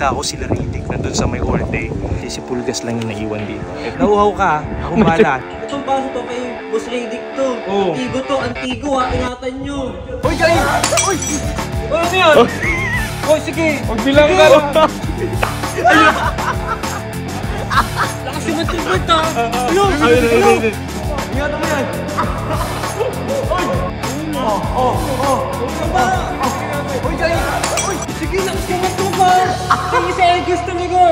Nakita ko sila Riddick nandun sa may all day. Si Pulgas lang yung naiwan dito. Nauhaw ka, ako bala. Itong baso to kay Boss Riddick to. Antigo to, antigo ha, ingatan nyo. Uy, Jay! Uy! Ano yan? Uy, sige! Magbilang ka lang! Lakas yung matribot ha! Ano? Ingatan mo yan! Uy! Uy, Jay! Uy! Sige, lakas yung matribot! Sige sa Egos talaga!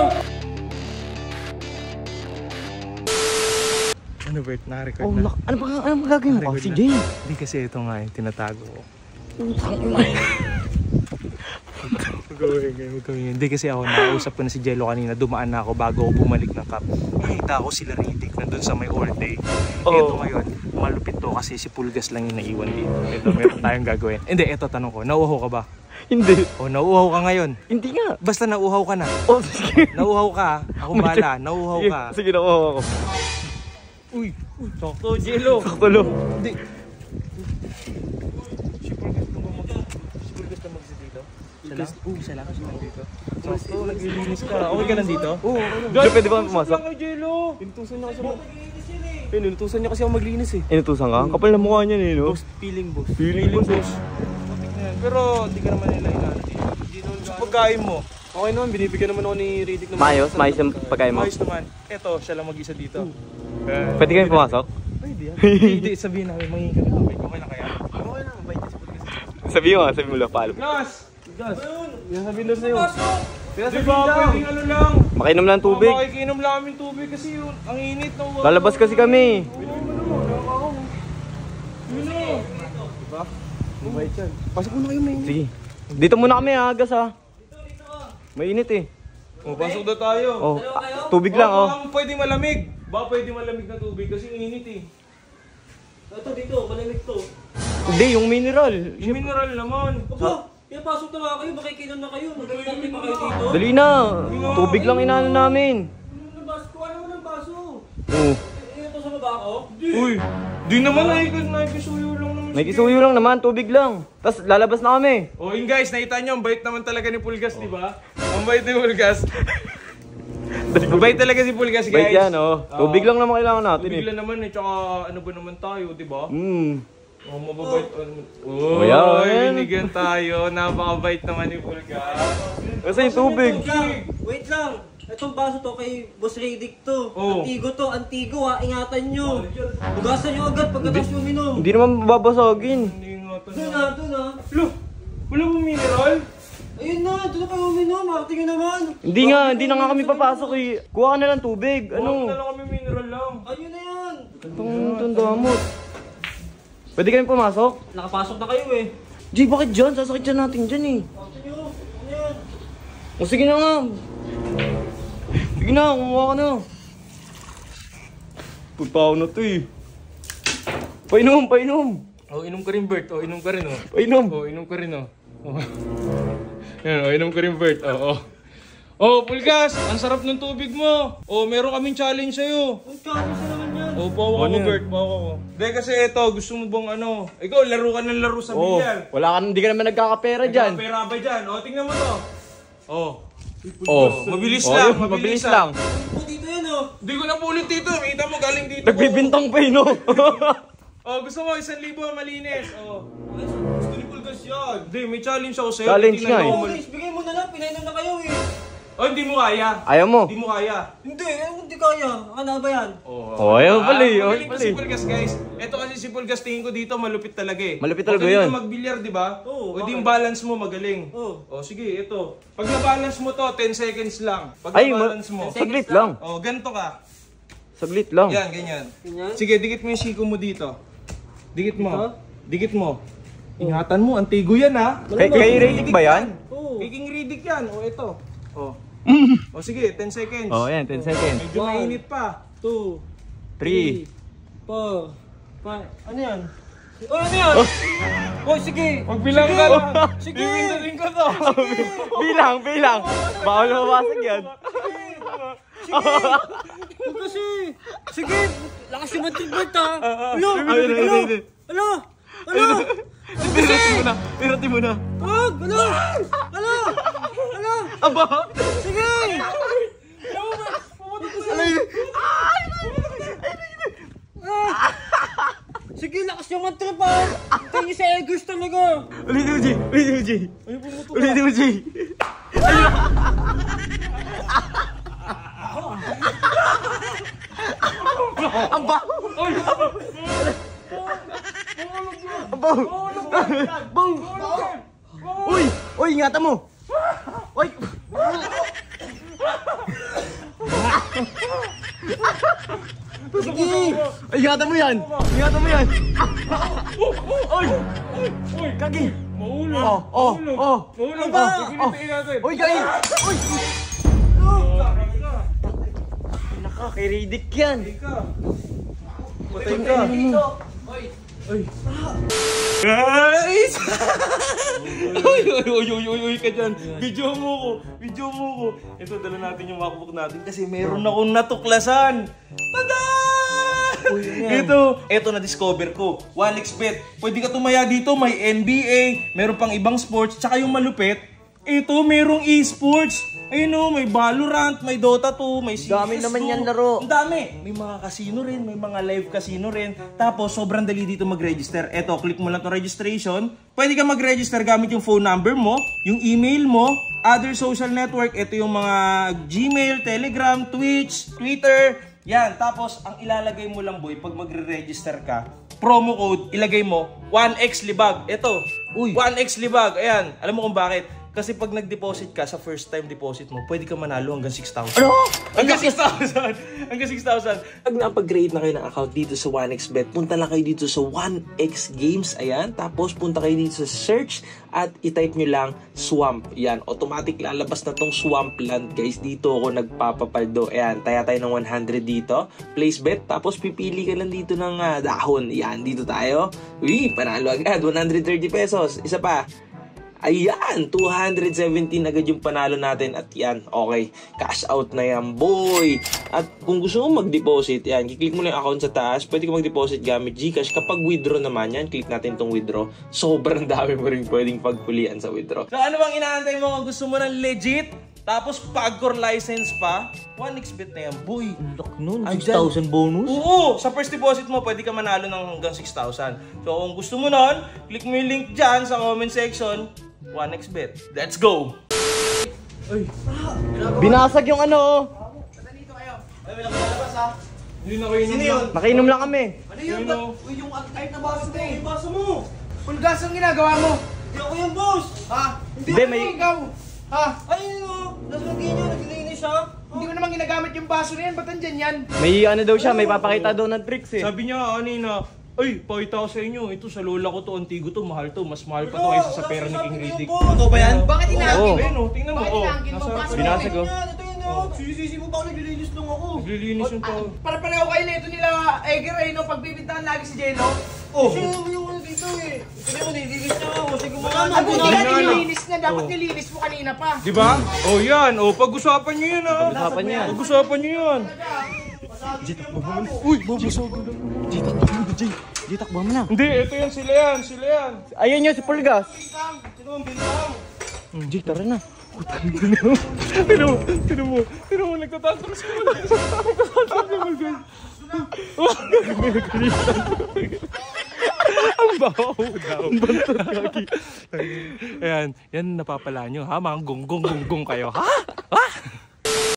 Ano Bert, naka-record na. Ano magagawin mo? Si Jay. Hindi kasi ito nga yung tinatago ko. Hindi kasi ako nakausap ko na si Jello kanina. Dumaan na ako bago ako bumalik ng cup. Nakita ko sila Riddick nandun sa may all day. Ito ngayon, malupit to kasi si Pulgas lang yung naiwan dito. Ito, meron tayong gagawin. Hindi, ito tanong ko, nauuhaw ka ba? Hindi. O, nauuhaw ka ngayon? Hindi nga. Basta nauuhaw ka na. Oh, sige. Nauuhaw ka, ako bala, nauuhaw ka. Sige, nauuhaw ako. Uy, sakto, Jello. Sakto lo. Hindi. Si Pulgas na mag-isa dito? Isa lang dito. Sakto, naglilinis ka. Okay ka lang dito? Oo, Jay, pwede ba pumasok? Jello. Inutusan niya kasi ako maglinis eh. Inutusan ka? Kapal na mukha niya eh, no? Feeling boss. Feeling boss. Pero hindi ka naman nila dito. Sa pagkain mo, okay naman, binibigyan naman ako ni Riddick ng Mayos yung pagkain mo? Mayos naman. Eto, siya lang mag-isa dito. Pwede kami pumasok? Pwede yan. Hindi, sabihin namin, mangingin kami tubig. Okay na kaya? Okay na, mabait niya si Pulgas. Sabi mo lang, paalo. Gas! Yan sabihin lang sa'yo. Diba, pwedeng ano lang. Makinom lang tubig. Makikinom lang kami tubig kasi yun, ang init na uwan. Lalabas kasi kami. Diba? Mabait yan. Pasok muna kayo, may init. Sige. Dito muna kami agas ha. Mainit eh. O, pasok na tayo. Oh, tubig lang oh. Baka pwede malamig. Baka pwede malamig na tubig kasi init eh. Ito dito, malamig to. Hindi, yung mineral. Yung mineral naman. Opo, pasok na nga kayo, makikinom na kayo. Magkakita pa kayo dito. Dali na. Tubig lang inaano namin. Kuha naman ng baso. Oo. Ito sa baba ko? Uy, di naman nakikisuyo lang naman. Nakikisuyo lang naman, tubig lang. Tapos lalabas na kami. O yun guys, nakita nyo, ang bait naman talaga ni Pulgas, di ba? Ang bait ni Pulgas. Ang bait talaga si Pulgas, guys. Bait yan oh. Tubig lang naman kailangan natin Tubig eh. lang naman eh, tsaka ano ba naman tayo, di ba? Oh, mababait. Oh, yan. Binigyan tayo. Napakabait naman ni Pulgas. Kasi yung tubig. Wait lang. Itong baso to kay Boss Riddick to. Antigo ha, ingatan nyo. Hugasan nyo agad pagkatapos yung minom. Hindi naman babasagin. Hindi nga ito Doon na. Lo, wala mo mineral? Ayun na, doon na kayo minom. Marting nyo naman. Hindi na nga kami papasok eh. Kuha ka na lang tubig. Ano? Ano? Na lang kami mineral lang. Ayun na yan. Itong damot. Pwede kami pumasok? Nakapasok na kayo eh. Jay, bakit dyan? Sasakit dyan natin dyan eh. Marting nyo. Ano yan? O sige na nga. Sige na, kumuha ka na. Pagpaw na to eh. Painom. Oh, inom ka rin, Bert. Oh, inom ka rin, oh. Painom. Oh, inom ka rin, oh. Oh. Yan, oh, inom ka rin, Bert. Oh. Oh, Pulgas, ang sarap ng tubig mo. Oh, meron kaming challenge sa'yo. Ang challenge na naman yan. Oh, bawa ko, Bert, bawa ko. Hindi kasi ito, gusto mo bang ano? Ikaw, laro ka ng laro sa bilyar. Hindi ka naman nagkakapera dyan. Pera ba dyan? Oh, tingnan mo to. Oh. Mabilis lang. Oh, dito yan oh. Hindi ko na pulit dito. Kita mo galing dito. Nagbibintang pa no? Oh, gusto mo 1,000 malinis. Oh. Gusto ni Pulgas yan. Hindi, may challenge ako sa'yo. Challenge nga eh. Oh, guys, bigay mo na lang. Pinainom na kayo eh. Oh, hindi mo kaya. Ayaw mo? Hindi mo kaya. Hindi kaya. Ano ba yan? Oh, ayaw pala eh. Magaling ko si Pulgas, guys. Ito kasi si Pulgas, tingin ko dito malupit talaga eh. Malupit talaga magaling yun. ka magbilyar, di ba? Oo. O di yung balance mo magaling. Oo. Oh, sige, ito. Pag na-balance mo to, 10 seconds lang. Pag Ay, na-balance mo. saglit lang. Oh, ganito ka. Saglit lang. Yan, ganyan. Ganyan? Sige, dikit mo yung siko mo dito. Dikit mo. Dikit mo. Ingatan mo, antigo yan ha. Kay Riddick ba yan? Oo. Kay King Riddick yan. O, ito. O. O, sige, 10 seconds. Oh, yan, 10 seconds. Medyo mainit pa. 2, 3. 4, 5. Ano yan? Oh, ano yan? Oh, sige. Magbilang ka lang. Sige. Bibindutin ko to. Bilang. Bawal na mabasag yan. Sige. Huwag kasi. Sige. Lakas yung mantigbert ha. Ano? Piratin mo na. Wag! Ano? Aba! Sige! Sige, lakas yung trip ha! Tayo sa Eggers talaga! Ulitin mo, Jay! Ulitin mo, Jay! Ay, bumuto ka! Ulitin mo, Jay! Ang baho! Ang baho! Baho! Uy! Uy, ingatan mo! Uy! Sige! Ay, ingatan mo yan! Ingatan mo yan! Uy! Uy! Kagi! Maulo. Oh! Maulo ba? Gigilitiin natin. Uy, kagi! Uy! Naka, kay Riddick yan! Patay ka. Guys! Uy ka dyan. Video mo ko. Video mo ko. Ito, dala natin yung MacBook natin kasi meron akong natuklasan. Tada! Ito na-discover ko. 1xBet. Pwede ka tumaya dito. May NBA, meron pang ibang sports, tsaka yung malupit. Ito, merong esports. Ayun o, may Valorant, may Dota 2, may CSGO. Dami naman yan laro. Ang dami. May mga casino rin, may mga live casino rin. Tapos, sobrang dali dito mag-register. Eto, click mo lang to registration. Pwede ka mag-register gamit yung phone number mo, yung email mo, other social network. Ito yung mga Gmail, Telegram, Twitch, Twitter. Yan. Tapos, ang ilalagay mo lang, boy, pag magre-register ka, promo code, ilagay mo, 1xlibag. Ito, Uy. 1xlibag. Ayan. Alam mo kung bakit? Kasi pag nag-deposit ka sa first time deposit mo, pwede ka manalo hanggang 6,000. Ano? Hanggang 6,000! Hanggang 6,000! Pag napag-create na kayo ng account dito sa 1xBet, punta lang kayo dito sa 1x Games, ayan. Tapos punta kayo dito sa search at i-type nyo lang Swamp. Yan, automatic lalabas na tong Swampland, guys. Dito ako nagpapapaldo. Ayan, taya tayo ng 100 dito. Place bet, tapos pipili ka lang dito ng dahon. Yan, dito tayo. Uy, panalo agad, 130 pesos. Isa pa. Ayan, 217 agad yung panalo natin at yan, okay, cash out na yan, boy. At kung gusto mo mag-deposit, yan, kiklik mo na yung account sa taas, pwede ka mag-deposit gamit GCash. Kapag withdraw naman yan, click natin tong withdraw. Sobrang dami mo rin pwedeng pagpulian sa withdraw. So ano bang inaantay mo kung gusto mo ng legit? Tapos pag-core license pa, 1xBet na yan, boy. Look nun, Ay, 6,000 bonus? Oo, sa first deposit mo, pwede ka manalo ng hanggang 6,000. So kung gusto mo nun, click mo yung link dyan sa comment section, 1xBet. Let's go! Binasag yung ano. Hindi na kayo yun. Nakainom lang kami. Ano yun? Uy, yung type na baso mo, yung baso mo! Pulgas ang ginagawa mo! Hindi ako yung boss! Ha? Hindi, may... Ikaw! Ha? Ayun o! Naslagyan niyo, naglilinis siya! Hindi ko naman ginagamit yung baso na yan. Ba't andyan yan? May ano daw siya, may papakita daw ng tricks eh. Sabi niya kanina, ay, pakita ko sa inyo, ito sa lola ko to, antigo to, mahal to, mas mahal pa to kaysa sa pera ni King Riddick. Ito ba yan? Bakit inaangin mo? Ayun, tingnan mo. Bakit Oh, inaangin mo? nasa Baso Binasag oh. Ito yun o! Sisi mo ba ako, naglilinis lang ako! naglilinis yung tao. Para-pareho kayo na ito nila Egger eh, no? Pagbibintahan lagi si Jello. Kasi yung ano dito eh! Kasi ako, nililinis niya ako! Sige mo nga! Ang buti Hindi na na, nilinis niya. Dapat nilinis mo kanina pa. Di ba? Oh, yan. Oh, pag-usapan niyo yun, ha? Pag-usapan niyo yan. Pag-usapan niyo yan. Uy, babasag ko lang. Jitak ba mo, Jay? Jitak ba mo na? Hindi, ito yan, sila yan, sila yan. Ayun yun, si Pulgas. Sino ang bintang? Jay, tara na. Tino mo, nagtatatras ko. Ang baho daw. Ang bantot kaki. Ayan, yan napapala nyo, ha? Mga gonggong kayo, ha? Ha?